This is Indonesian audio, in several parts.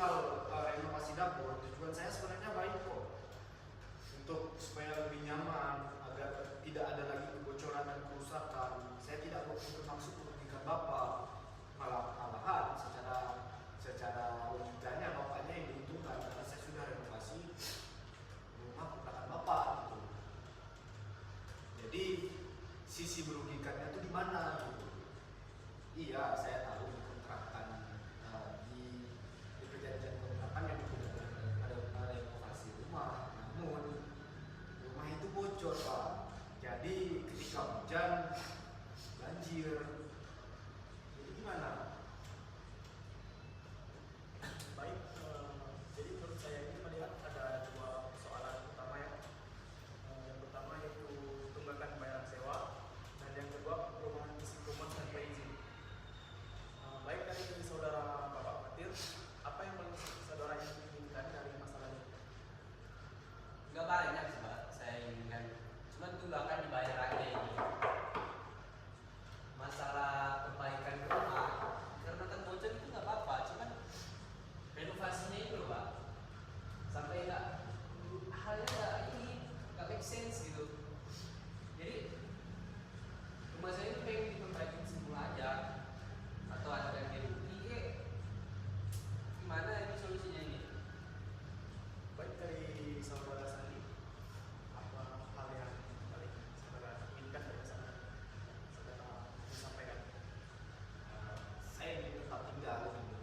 hal renovasi dapur, tujuan saya sebenarnya baik kok, untuk supaya lebih nyaman, agar tidak ada lagi kebocoran dan kerusakan. Saya tidak bermaksud merugikan Bapak, malahan secara logikanya Bapaknya yang diuntungkan karena saya sudah renovasi rumah kontrakan Bapak gitu. Jadi sisi merugikannya itu di mana gitu. Iya, saya tahu di kontrakan di perjanjian kontrakan yang tidak ada renovasi rumah, namun rumah itu bocor Pak. Jadi ketika hujan banjir, jadi gimana? Baik, jadi menurut saya ini melihat ada dua persoalan utama ya. Yang pertama yaitu tunggakan bayaran sewa, dan yang kedua perubahan isi rumah tanpa izin. Baik dari saudara Bapak Fatir, apa yang paling saudara inginkan dari masalah ini? Nggak banyak sih Pak, saya inginkan. Cuma tunggakan dibayar aja ini. Masalah perbaikan rumah, karena kan bocor itu nggak apa-apa, cuman renovasinya itu loh Pak. Sampai halnya nggak make sense gitu. Jadi rumah saya itu pengen diperbaiki semula aja, atau ada ganti rugi. Gimana ini solusinya ini? Baik dari saudara Sandi, apa hal yang paling saudara inginkan dari saudara disampaikan? Saya ingin tetap tinggal gitu,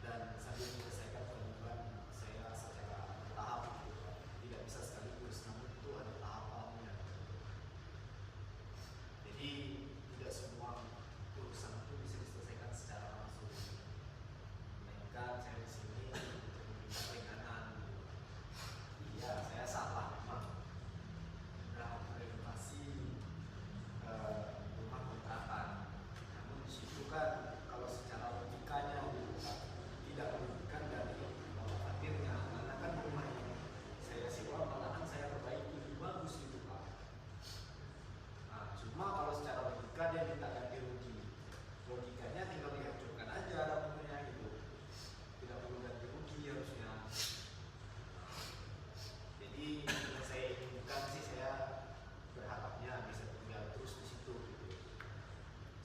dan sambil menyelesaikan kehidupan saya secara bertahap gitu. Tidak bisa sekaligus, namun itu ada tahapannya. Jadi tidak semua urusan itu bisa diselesaikan secara langsung. Melainkan saya di sini untuk meminta keringanan. Iya, saya salah memang. Sudah renovasi rumah kontrakan. Namun di situ kan kalau secara logikanya tidak merugikan dari Bapak Fatirnya, karena kan rumah ini saya sewa malahan saya perbaiki lebih bagus gitu Pak. Nah, cuma kalau secara logika dia minta ganti rugi, logikanya tinggal dihancurkan aja dapurnya gitu, tidak perlu ganti rugi harusnya. Jadi yang saya inginkan sih, saya berharapnya bisa tinggal terus di situ gitu.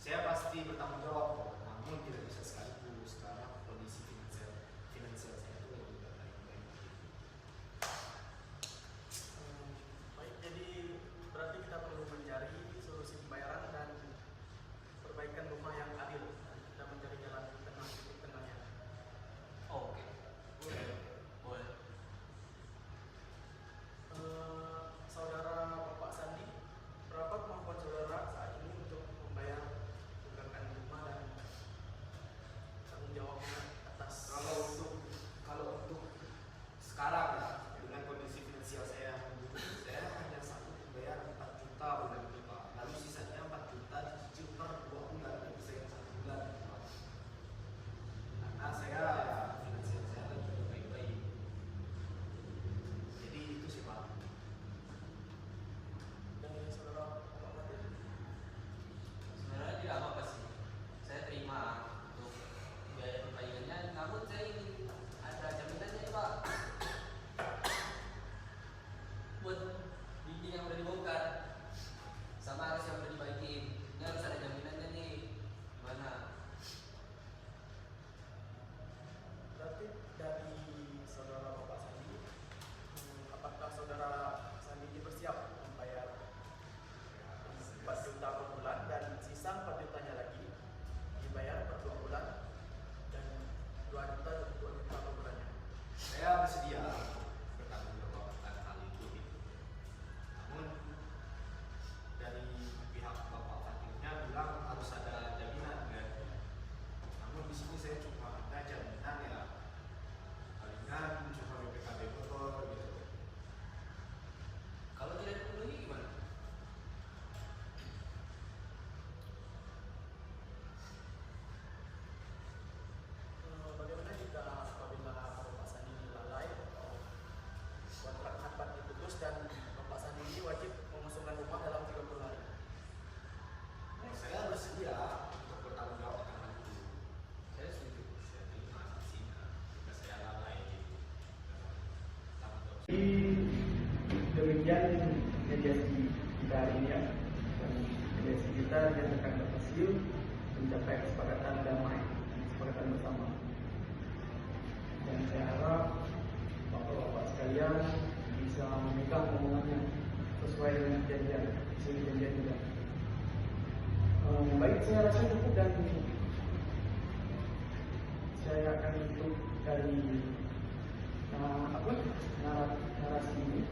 Saya pasti bertanggung jawab kok, namun tidak bisa sekaligus karena kondisi finansial saya itu lagi tidak baik-baik. Baik, jadi berarti kita perlu mencari solusi pembayaran dan perbaikan rumah yang adil dan mencari jalan tengah titik tengahnya. Oke. Boleh. Saudara Bapak Sandi, berapa kemampuan saudara saat ini untuk membayar tunggakan rumah dan tanggung jawabnya atas? Kalau untuk sekarang ya, dengan kondisi finansial saya yang mendukung, saya hanya sanggup membayar 4 juta bulan ini Pak. Lalu sisanya 4 juta dicicil per 2 bulan, dan bisa yang 1 bulan Pak. Karena saya finansial saya lagi baik-baik. Jadi itu sih Pak. Dari saudara Bapak Fatir? Sebenarnya tidak apa-apa sih, saya terima untuk biaya perbaikannya, namun saya ingin ada jaminannya Pak, buat dinding yang udah dibongkar sama harus yang udah dibaikin. Ini harus ada jaminannya nih. Gimana? Berarti dari saudara Bapak Sandi, apakah saudara Sandi ini bersiap membayar 4 juta per bulan dan sisa 4 jutanya lagi dibayar per 2 bulan dan 2 juta per bulannya? Saya bersedia bertanggung jawab akan hal itu gitu. Namun dari pihak Bapak Fatirnya bilang harus ada jaminan kan. Namun di sini saya cuma ada jaminan ya, palingan cuma BPKB kotor gitu. Kalau tidak dipenuhi gimana? Bagaimana jika apabila Bapak Sandi ini lalai yang akan berhasil mencapai kesepakatan damai, kesepakatan bersama. Dan saya harap bapak-bapak sekalian bisa memegang omongannya sesuai dengan janjian, janjian juga. Baik, saya rasa cukup dan saya akan tutup dari narasi ini.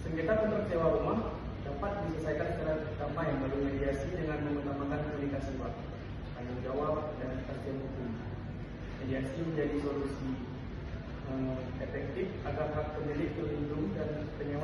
Sengketa kontrak sewa rumah dapat diselesaikan secara damai melalui mediasi dengan mengutamakan komunikasi waktu, tanggung jawab, dan kepastian hukum. Mediasi menjadi solusi efektif agar hak pemilik terlindung dan penyewa